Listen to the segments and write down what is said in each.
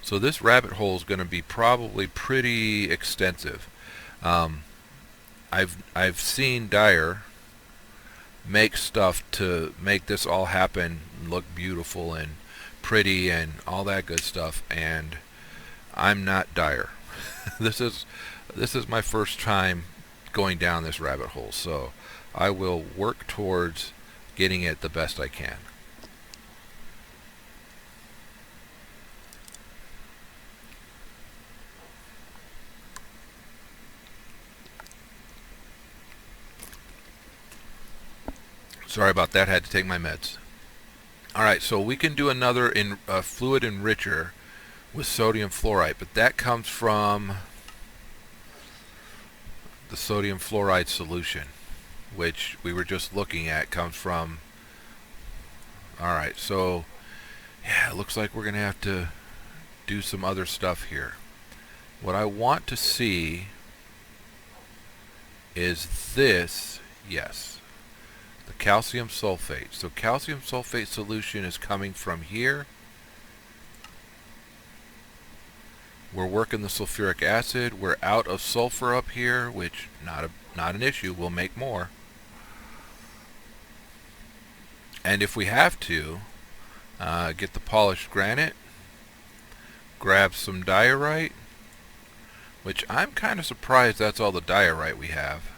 So this rabbit hole is going to be probably pretty extensive. Um, I've seen Dyer make stuff to make this all happen and look beautiful and pretty and all that good stuff, and I'm not Dyer. this is my first time going down this rabbit hole, so I will work towards getting it the best I can. Sorry about that, had to take my meds. Alright, so we can do another fluid enricher with sodium fluoride, but that comes from the sodium fluoride solution, which we were just looking at, comes from... Alright, so yeah, it looks like we're going to have to do some other stuff here. What I want to see is this, yes, the calcium sulfate. So calcium sulfate solution is coming from here. We're working the sulfuric acid. We're out of sulfur up here, which not an issue. We'll make more. And if we have to, get the polished granite, grab some diorite, which I'm kind of surprised that's all the diorite we have.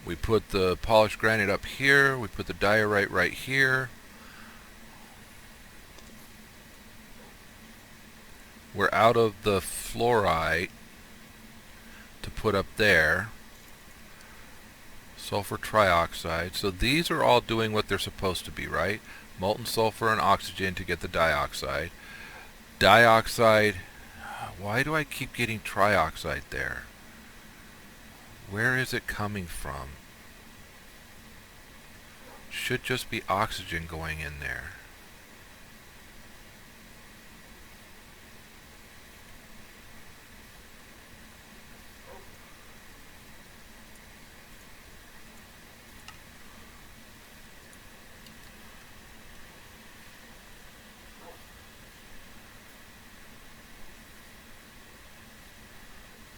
We put the polished granite up here. We put the diorite right here. We're out of the fluorite to put up there. Sulfur trioxide. So these are all doing what they're supposed to be, right? Molten sulfur and oxygen to get the dioxide. Dioxide. Why do I keep getting trioxide there? Where is it coming from? Should just be oxygen going in there.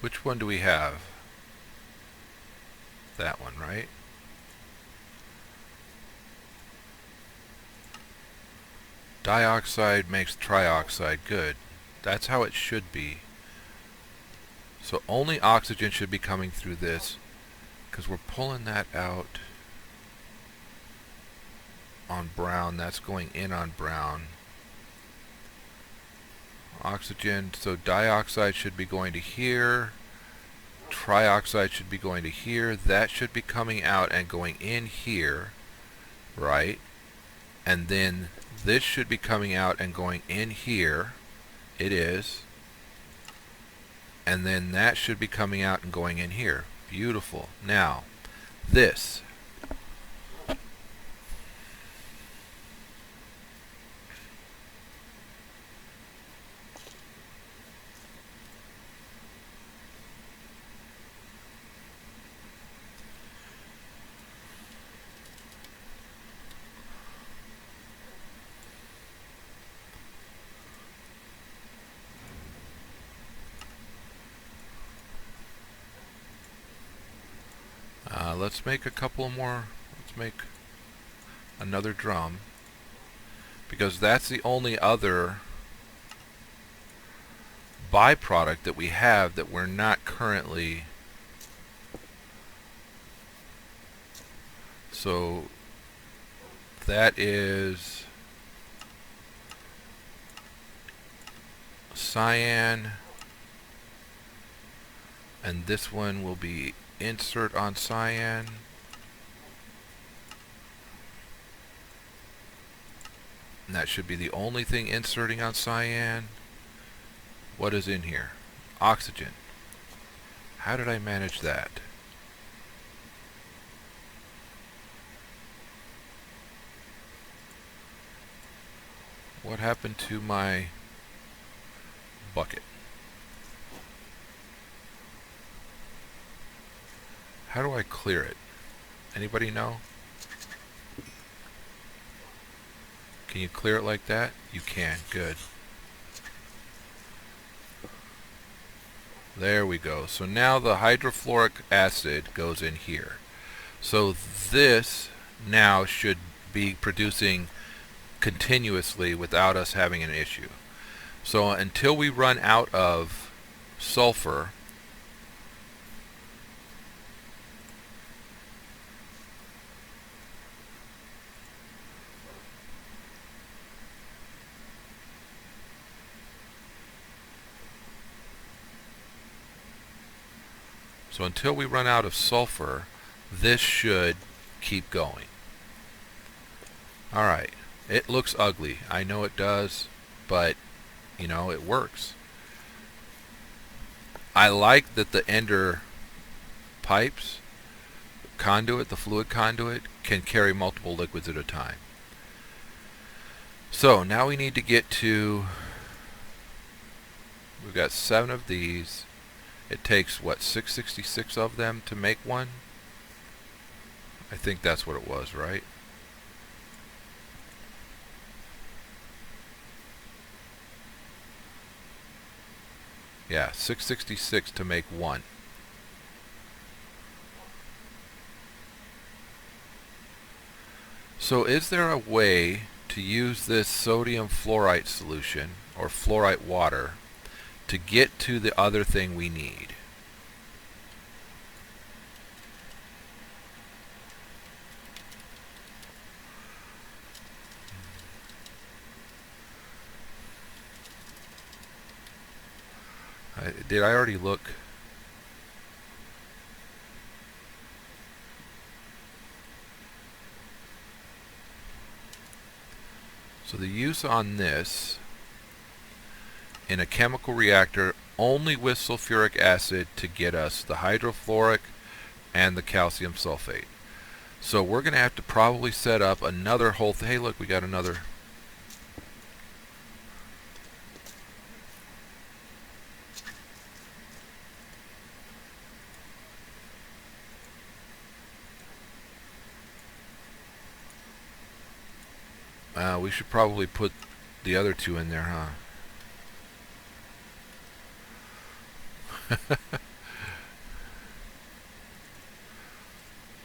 Which one do we have? That one, right? Dioxide makes trioxide. Good. That's how it should be. So only oxygen should be coming through this, because we're pulling that out on brown. That's going in on brown. Oxygen, so dioxide should be going to here. Trioxide should be going to here. That should be coming out and going in here, right? And then this should be coming out and going in here. It is. And then that should be coming out and going in here. Beautiful. Now, this. Let's make a couple more. Let's make another drum, because that's the only other byproduct that we have that we're not currently. So that is cyan, and this one will be insert on cyan. And that should be the only thing inserting on cyan. What is in here? Oxygen. How did I manage that? What happened to my bucket? How do I clear it? Anybody know? Can you clear it like that? You can. Good. There we go. So now the hydrofluoric acid goes in here. So this now should be producing continuously without us having an issue. So until we run out of sulfur, this should keep going. Alright, it looks ugly. I know it does, but you know, it works. I like that the ender pipes, conduit, the fluid conduit, can carry multiple liquids at a time. So now we need to get to, we've got 7 of these. It takes, what, 666 of them to make one? I think that's what it was, right? Yeah, 666 to make one. So is there a way to use this sodium fluorite solution, or fluorite water, to get to the other thing we need? Did I already look? So the use on this in a chemical reactor only with sulfuric acid to get us the hydrofluoric and the calcium sulfate. So we're going to have to probably set up another whole hey, look, we got another. We should probably put the other 2 in there, huh?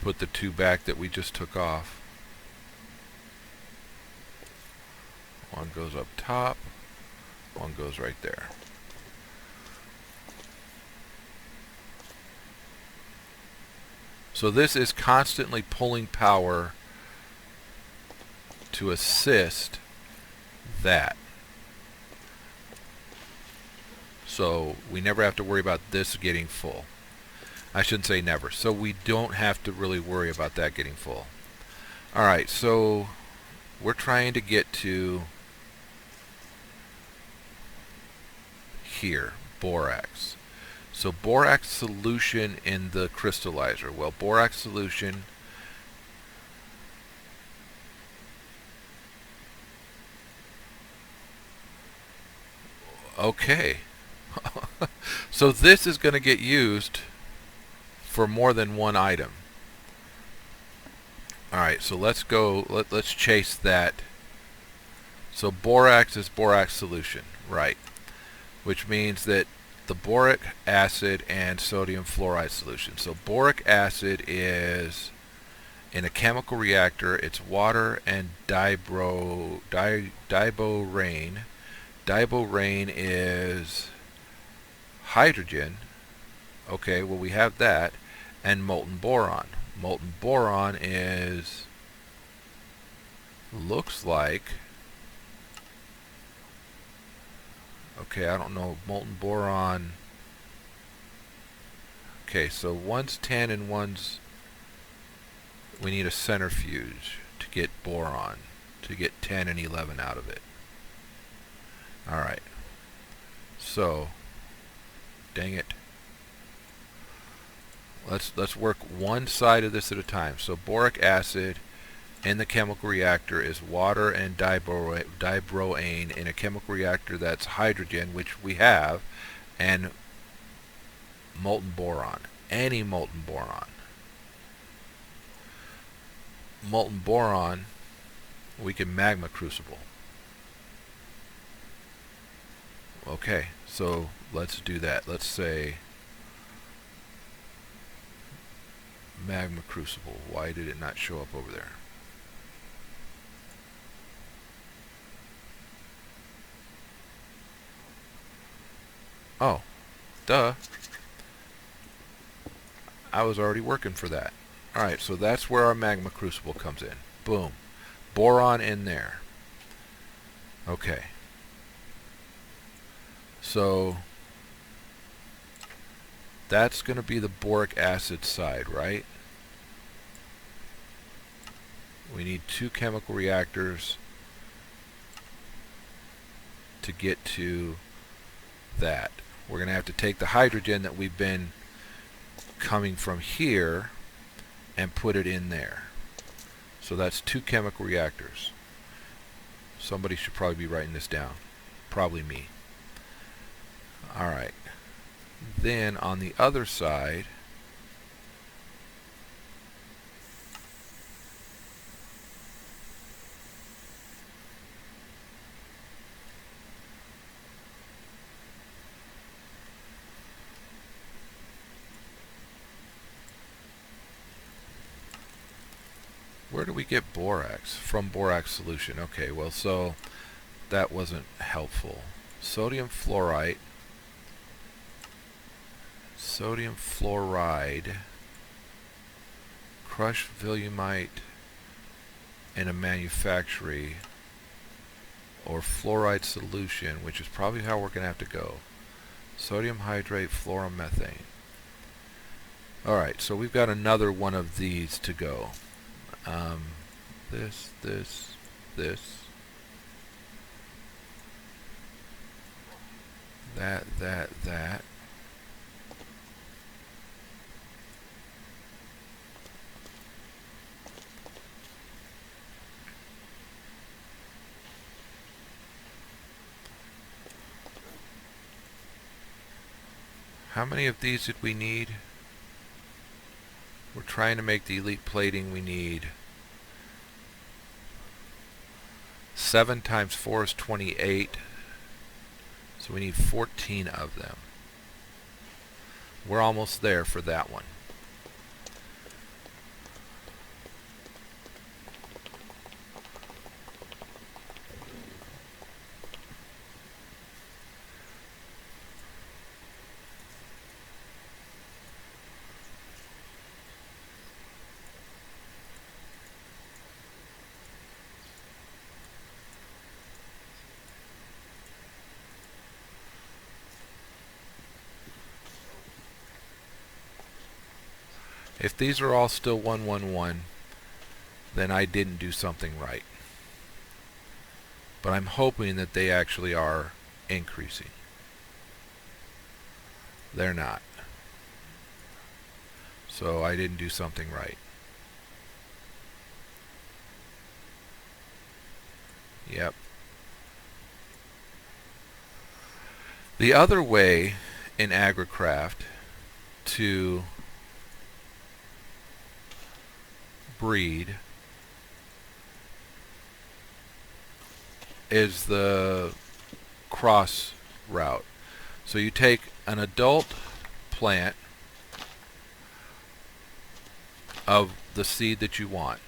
Put the 2 back that we just took off. One goes up top, one goes right there. So this is constantly pulling power to assist that. So we never have to worry about this getting full. I shouldn't say never. So we don't have to really worry about that getting full. Alright, so we're trying to get to here, borax. So borax solution in the crystallizer. Well, borax solution okay. So this is going to get used for more than one item. Alright, so let's go, let's chase that. So borax is borax solution, right? Which means that the boric acid and sodium fluoride solution. So boric acid is, in a chemical reactor, it's water and diborane. Diborane is hydrogen. Okay, well we have that. And molten boron. Molten boron is, looks like, okay, I don't know, molten boron. Okay, so one's 10 and one's, we need a centrifuge to get boron, to get 10 and 11 out of it. Alright, so, dang it. Let's work one side of this at a time. So boric acid in the chemical reactor is water and diborane. In a chemical reactor, that's hydrogen, which we have, and molten boron. Any molten boron. Molten boron we can magma crucible. Okay, so let's do that. Let's say magma crucible. Why did it not show up over there? Oh, duh. I was already working for that. Alright, so that's where our magma crucible comes in. Boom. Boron in there. Okay. So that's going to be the boric acid side, right? We need 2 chemical reactors to get to that. We're going to have to take the hydrogen that we've been coming from here and put it in there. So that's 2 chemical reactors. Somebody should probably be writing this down. Probably me. Alright. Then on the other side, where do we get borax? From borax solution. Okay, well, so that wasn't helpful. Sodium fluoride. Sodium fluoride. Crushed willemite in a manufactory. Or fluoride solution, which is probably how we're going to have to go. Sodium hydrate, fluoromethane. Alright, so we've got another one of these to go. This. That. How many of these did we need? We're trying to make the elite plating. We need 7 times 4 is 28. So we need 14 of them. We're almost there for that one. If these are all still 111, then I didn't do something right. But I'm hoping that they actually are increasing. They're not. So I didn't do something right. Yep. The other way in AgriCraft to breed is the cross route. So you take an adult plant of the seed that you want,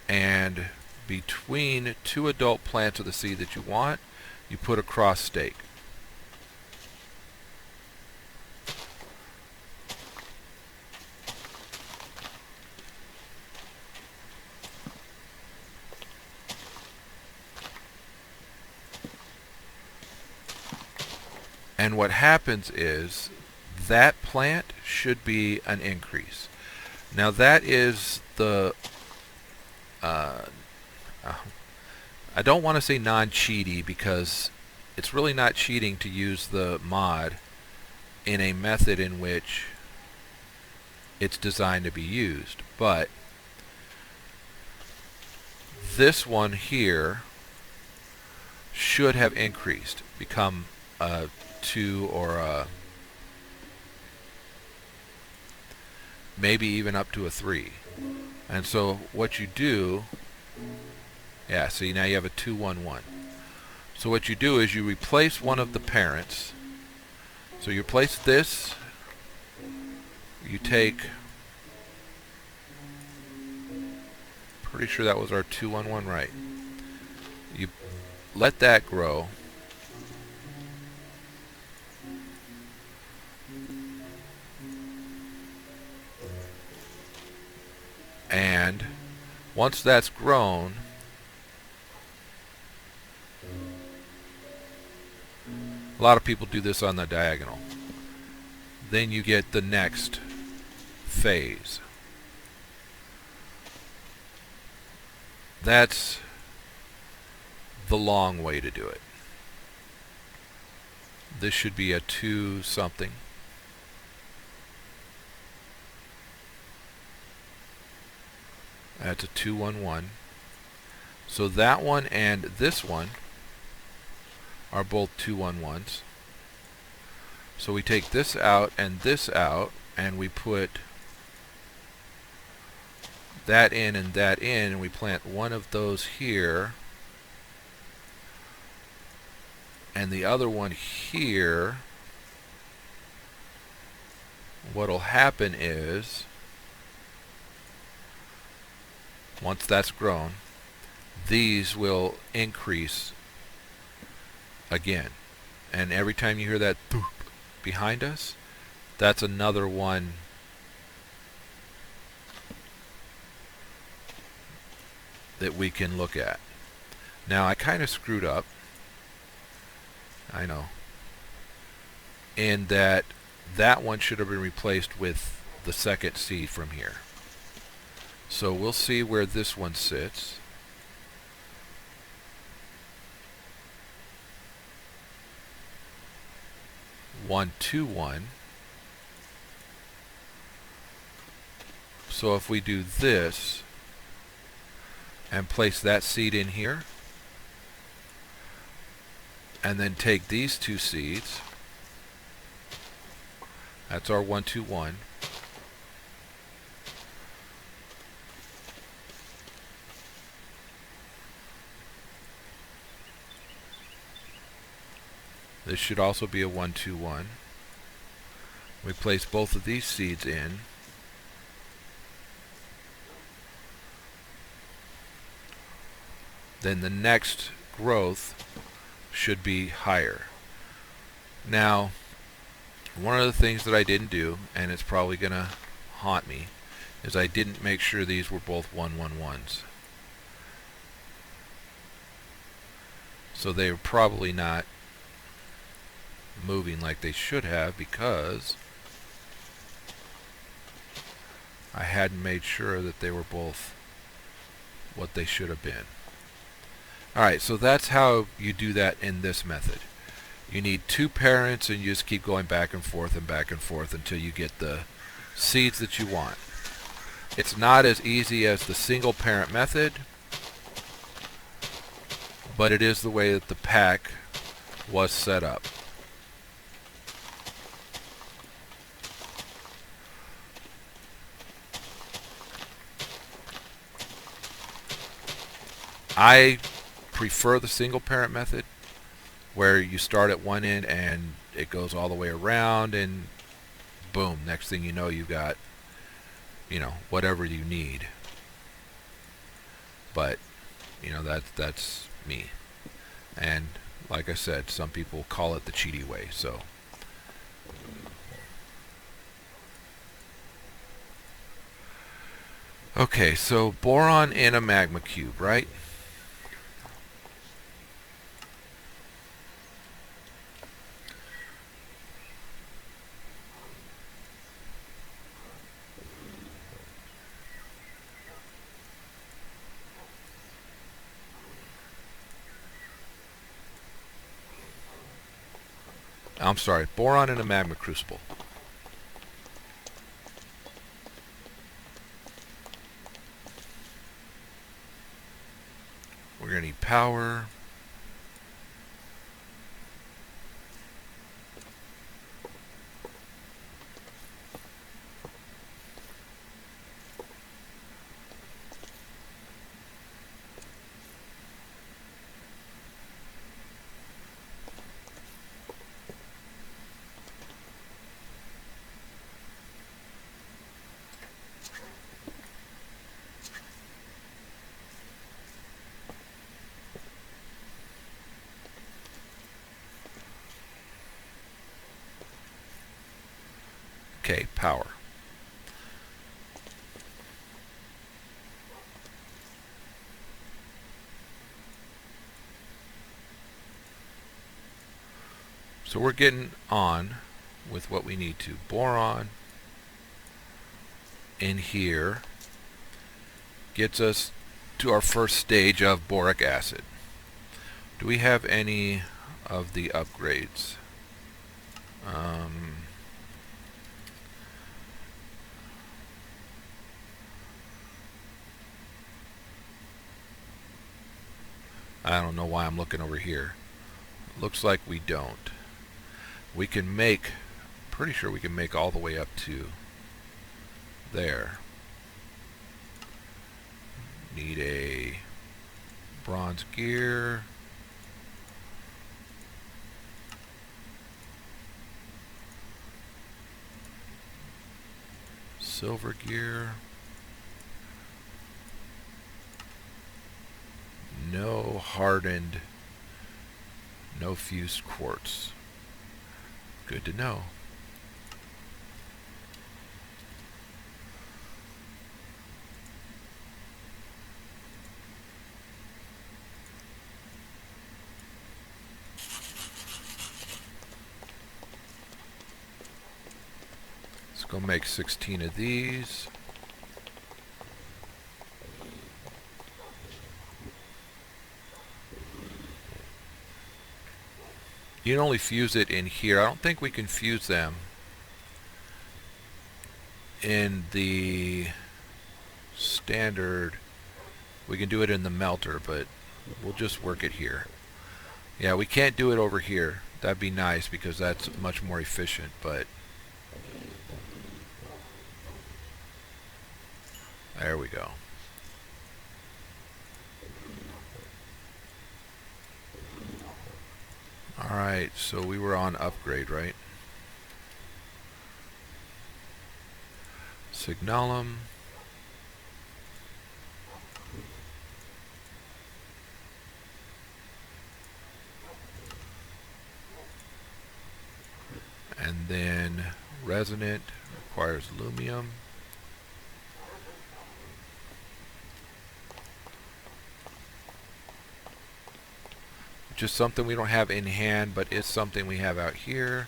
and between 2 adult plants of the seed that you want, you put a cross stake. And what happens is that plant should be an increase. Now that is the I don't want to say non-cheaty, because it's really not cheating to use the mod in a method in which it's designed to be used. But this one here should have increased, become a 2 or a maybe even up to a 3. And so what you do, yeah, see, now you have a 2, 1, 1. So what you do is you replace one of the parents. So you replace this, you take, pretty sure that was our 2, 1, 1, right. You let that grow. And once that's grown, a lot of people do this on the diagonal. Then you get the next phase. That's the long way to do it. This should be a 2 something. That's a 2, 1, 1. So that one and this one are both 2, 1, 1s. So we take this out, and we put that in and that in, and we plant one of those here and the other one here. What'll happen is, once that's grown, these will increase again. And every time you hear that boop behind us, that's another one that we can look at. Now, I kind of screwed up, I know, in that one should have been replaced with the second seed from here. So we'll see where this one sits. One, 2, 1. So if we do this and place that seed in here, and then take these 2 seeds, that's our 1, 2, 1. This should also be a 1, 2, 1. We place both of these seeds in. Then the next growth should be higher. Now, one of the things that I didn't do, and it's probably going to haunt me, is I didn't make sure these were both 1, 1, 1s. So they were probably not moving like they should have, because I hadn't made sure that they were both what they should have been. Alright, so that's how you do that in this method. You need 2 parents, and you just keep going back and forth until you get the seeds that you want. It's not as easy as the single parent method, but it is the way that the pack was set up. I prefer the single parent method, where you start at one end and it goes all the way around, and boom, next thing you know, you've got, whatever you need. But that's me, and like I said, some people call it the cheaty way. So okay, so boron in a magma cube, right? I'm sorry, boron in a magma crucible. We're going to need power. Okay, power. So we're getting on with what we need to. Boron in here gets us to our first stage of boric acid. Do we have any of the upgrades? I don't know why I'm looking over here. Looks like we don't. We can make, pretty sure we can make all the way up to there. Need a bronze gear. Silver gear. No hardened, no fused quartz. Good to know. Let's go make 16 of these. You can only fuse it in here. I don't think we can fuse them in the standard. We can do it in the melter, but we'll just work it here. Yeah, we can't do it over here. That'd be nice because that's much more efficient, but there we go. Alright, so we were on upgrade, right? Signalum. And then resonant requires lumium. Just something we don't have in hand, but it's something we have out here.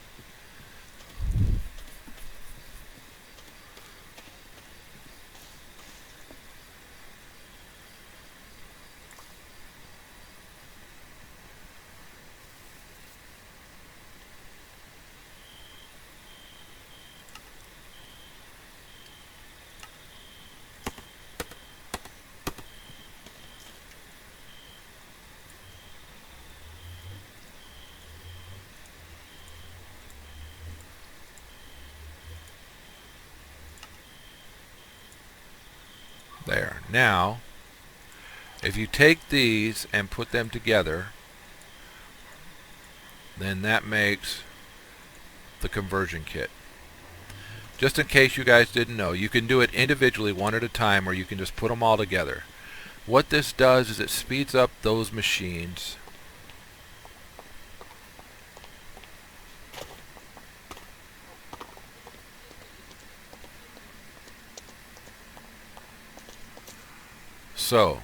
There. Now, if you take these and put them together, then that makes the conversion kit. Just in case you guys didn't know, you can do it individually one at a time, or you can just put them all together. What this does is it speeds up those machines. So,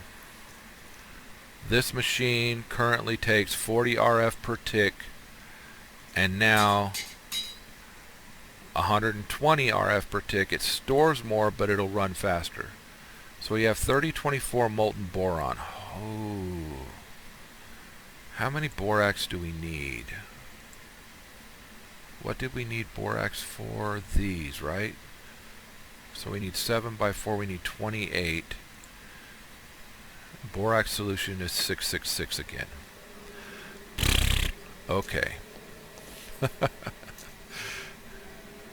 this machine currently takes 40 RF per tick, and now 120 RF per tick. It stores more, but it'll run faster. So we have 3024 molten boron. Oh, how many borax do we need? What did we need borax for? These, right? So we need 7 by 4. We need 28. Borax solution is 666 again. Okay.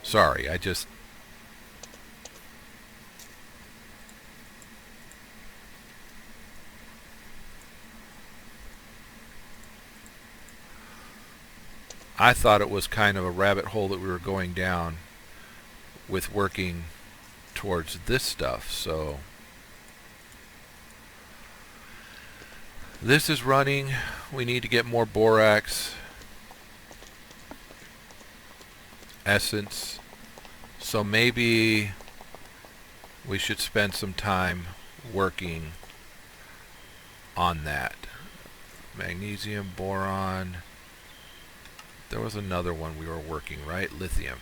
Sorry, I thought it was kind of a rabbit hole that we were going down with working towards this stuff, so this is running. We need to get more borax, essence, So maybe we should spend some time working on that. Magnesium, boron. There was another one we were working, right? Lithium.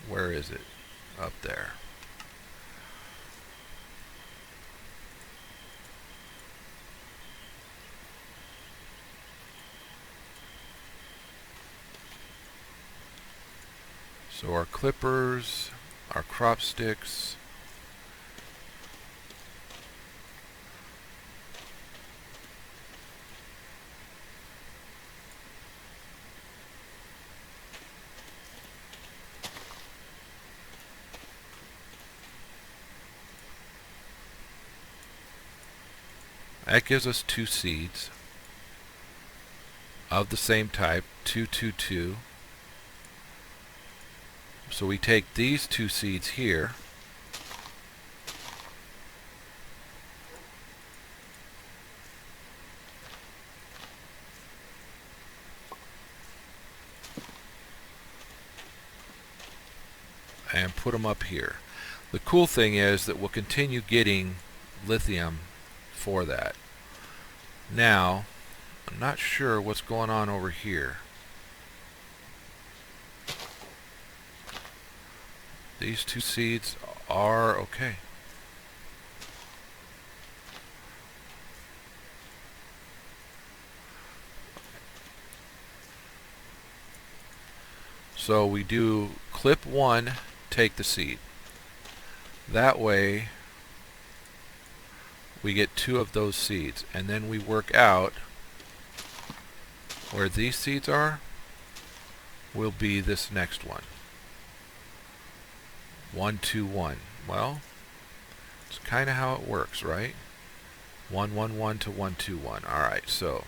Where is it? Up there. So our clippers, our crop sticks, that gives us 2 seeds of the same type, 2, 2, 2. So we take these 2 seeds here, and put them up here. The cool thing is that we'll continue getting lithium for that. Now, I'm not sure what's going on over here. These 2 seeds are okay. So we do clip 1, take the seed. That way we get 2 of those seeds, and then we work out where these seeds are will be this next one. 1, 2, 1. Well, it's kind of how it works, right? 1, 1, 1 to 1, 2, 1. Alright, so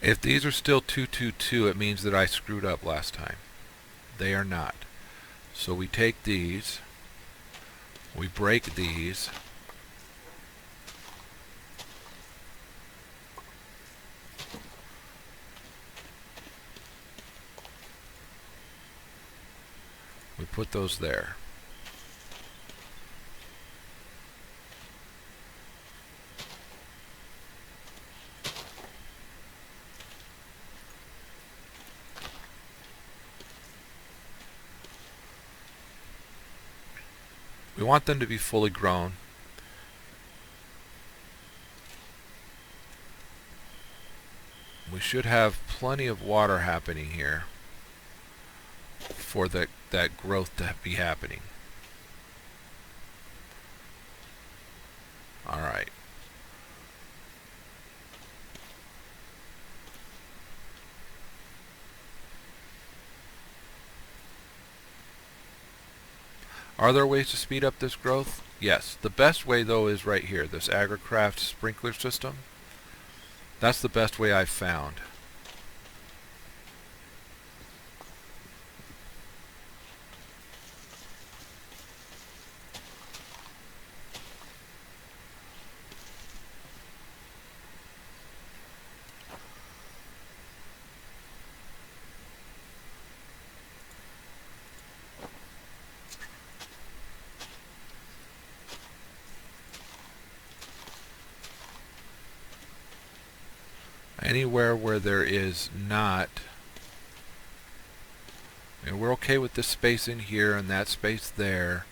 if these are still 2, 2, 2, it means that I screwed up last time. They are not. So we take these, we break these, we put those there. We want them to be fully grown. We should have plenty of water happening here for that growth to be happening. Alright. Are there ways to speed up this growth? Yes. The best way, though, is right here, this AgriCraft sprinkler system. That's the best way I've found. Anywhere where there is not, and we're okay with this space in here and that space there,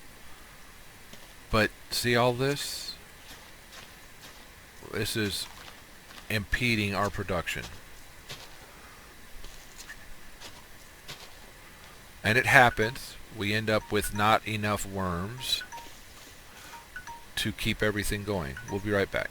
but see all this? This is impeding our production. And it happens. We end up with not enough worms to keep everything going. We'll be right back.